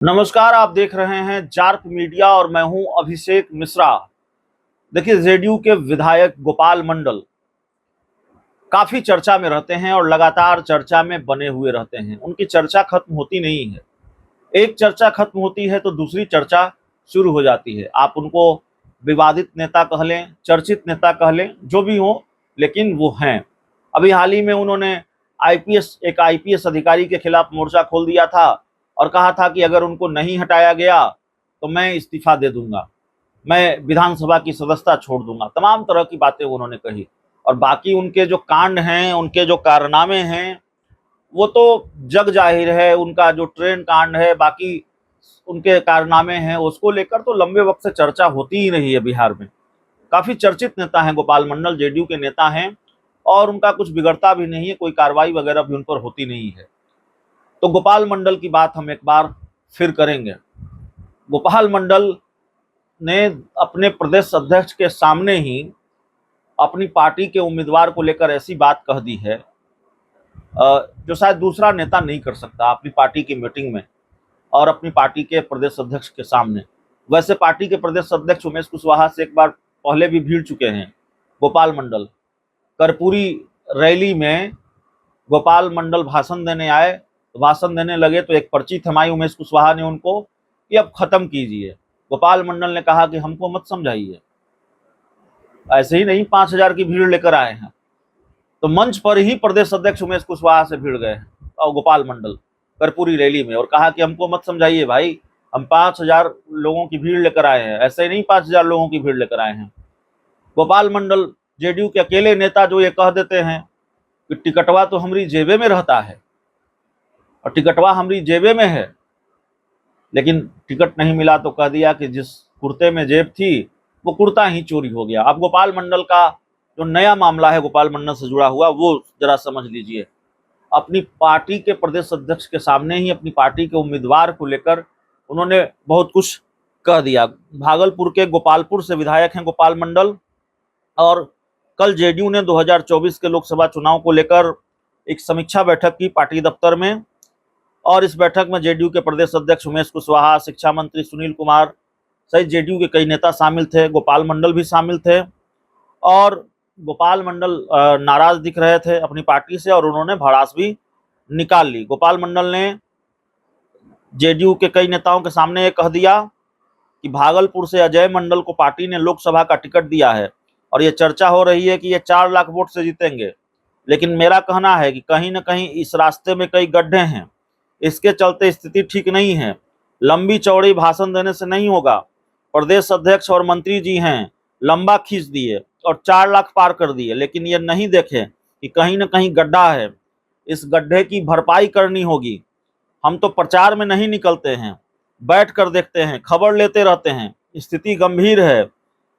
नमस्कार, आप देख रहे हैं जार्क मीडिया और मैं हूं अभिषेक मिश्रा। देखिए, जेडीयू के विधायक गोपाल मंडल काफी चर्चा में रहते हैं और लगातार चर्चा में बने हुए रहते हैं। उनकी चर्चा खत्म होती नहीं है। एक चर्चा खत्म होती है तो दूसरी चर्चा शुरू हो जाती है। आप उनको विवादित नेता कह लें, चर्चित नेता कह लें, जो भी हो, लेकिन वो हैं। अभी हाल ही में उन्होंने एक आईपीएस अधिकारी के खिलाफ मोर्चा खोल दिया था और कहा था कि अगर उनको नहीं हटाया गया तो मैं इस्तीफा दे दूंगा, मैं विधानसभा की सदस्यता छोड़ दूंगा। तमाम तरह की बातें उन्होंने कही। और बाकी उनके जो कांड हैं, उनके जो कारनामे हैं, वो तो जग जाहिर है। उनका जो ट्रेन कांड है, बाकी उनके कारनामे हैं, उसको लेकर तो लंबे वक्त से चर्चा होती ही रही है बिहार में। काफी चर्चित नेता हैं गोपाल मंडल, जेडीयू के नेता हैं और उनका कुछ बिगड़ता भी नहीं है, कोई कार्रवाई वगैरह भी उन पर होती नहीं है। तो गोपाल मंडल की बात हम एक बार फिर करेंगे। गोपाल मंडल ने अपने प्रदेश अध्यक्ष के सामने ही अपनी पार्टी के उम्मीदवार को लेकर ऐसी बात कह दी है जो शायद दूसरा नेता नहीं कर सकता अपनी पार्टी की मीटिंग में और अपनी पार्टी के प्रदेश अध्यक्ष के सामने। वैसे पार्टी के प्रदेश अध्यक्ष उमेश कुशवाहा से एक बार पहले भी भिड़ चुके हैं गोपाल मंडल। कर्पूरी रैली में गोपाल मंडल भाषण देने आए, तो भाषण देने लगे तो एक पर्ची थमाई उमेश कुशवाहा ने उनको कि अब खत्म कीजिए। गोपाल मंडल ने कहा कि हमको मत समझाइए, ऐसे ही नहीं 5,000 की भीड़ लेकर आए हैं। तो मंच पर ही प्रदेश अध्यक्ष उमेश कुशवाहा से भिड़ गए और गोपाल मंडल कर्पूरी रैली में, और कहा कि हमको मत समझाइए भाई, हम 5,000 लोगों की भीड़ लेकर आए हैं, ऐसे ही नहीं 5,000 लोगों की भीड़ लेकर आए हैं। गोपाल मंडल जेडीयू के अकेले नेता जो ये कह देते हैं कि टिकटवा तो हमारी जेबे में रहता है और टिकटवा हमारी जेबे में है, लेकिन टिकट नहीं मिला तो कह दिया कि जिस कुर्ते में जेब थी वो कुर्ता ही चोरी हो गया। अब गोपाल मंडल का जो नया मामला है गोपाल मंडल से जुड़ा हुआ, वो जरा समझ लीजिए। अपनी पार्टी के प्रदेश अध्यक्ष के सामने ही अपनी पार्टी के उम्मीदवार को लेकर उन्होंने बहुत कुछ कह दिया। भागलपुर के गोपालपुर से विधायक हैं गोपाल मंडल, और कल जेडीयू ने 2024 के लोकसभा चुनाव को लेकर एक समीक्षा बैठक की पार्टी दफ्तर में, और इस बैठक में जेडीयू के प्रदेश अध्यक्ष उमेश कुशवाहा, शिक्षा मंत्री सुनील कुमार सहित जेडीयू के कई नेता शामिल थे। गोपाल मंडल भी शामिल थे और गोपाल मंडल नाराज दिख रहे थे अपनी पार्टी से और उन्होंने भड़ास भी निकाल ली। गोपाल मंडल ने जेडीयू के कई नेताओं के सामने ये कह दिया कि भागलपुर से अजय मंडल को पार्टी ने लोकसभा का टिकट दिया है और ये चर्चा हो रही है कि ये 4 लाख वोट से जीतेंगे, लेकिन मेरा कहना है कि कहीं ना कहीं इस रास्ते में कई गड्ढे हैं, इसके चलते स्थिति ठीक नहीं है। लंबी चौड़ी भाषण देने से नहीं होगा। प्रदेश अध्यक्ष और मंत्री जी हैं, लंबा खींच दिए और 4 लाख पार कर दिए, लेकिन ये नहीं देखे कि कहीं ना कहीं गड्ढा है, इस गड्ढे की भरपाई करनी होगी। हम तो प्रचार में नहीं निकलते हैं, बैठ कर देखते हैं, खबर लेते रहते हैं। स्थिति गंभीर है,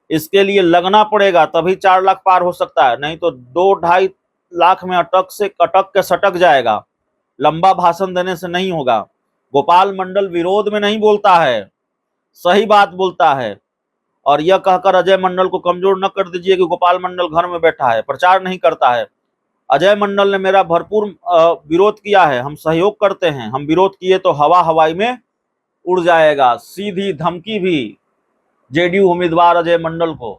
इसके लिए लगना पड़ेगा, तभी 4 लाख पार हो सकता है, नहीं तो 2-2.5 लाख में अटक के सटक जाएगा। लंबा भाषण देने से नहीं होगा। गोपाल मंडल विरोध में नहीं बोलता है, सही बात बोलता है। और यह कहकर अजय मंडल को कमजोर न कर दीजिए कि गोपाल मंडल घर में बैठा है, प्रचार नहीं करता है। अजय मंडल ने मेरा भरपूर विरोध किया है, हम सहयोग करते हैं। हम विरोध किए तो हवा हवाई में उड़ जाएगा। सीधी धमकी भी जेडीयू उम्मीदवार अजय मंडल को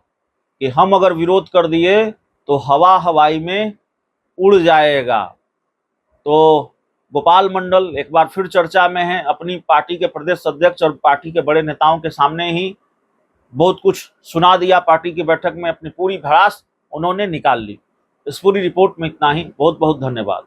कि हम अगर विरोध कर दिए तो हवा हवाई में उड़ जाएगा। तो गोपाल मंडल एक बार फिर चर्चा में है। अपनी पार्टी के प्रदेश अध्यक्ष और पार्टी के बड़े नेताओं के सामने ही बहुत कुछ सुना दिया। पार्टी की बैठक में अपनी पूरी भड़ास उन्होंने निकाल ली। इस पूरी रिपोर्ट में इतना ही। बहुत बहुत धन्यवाद।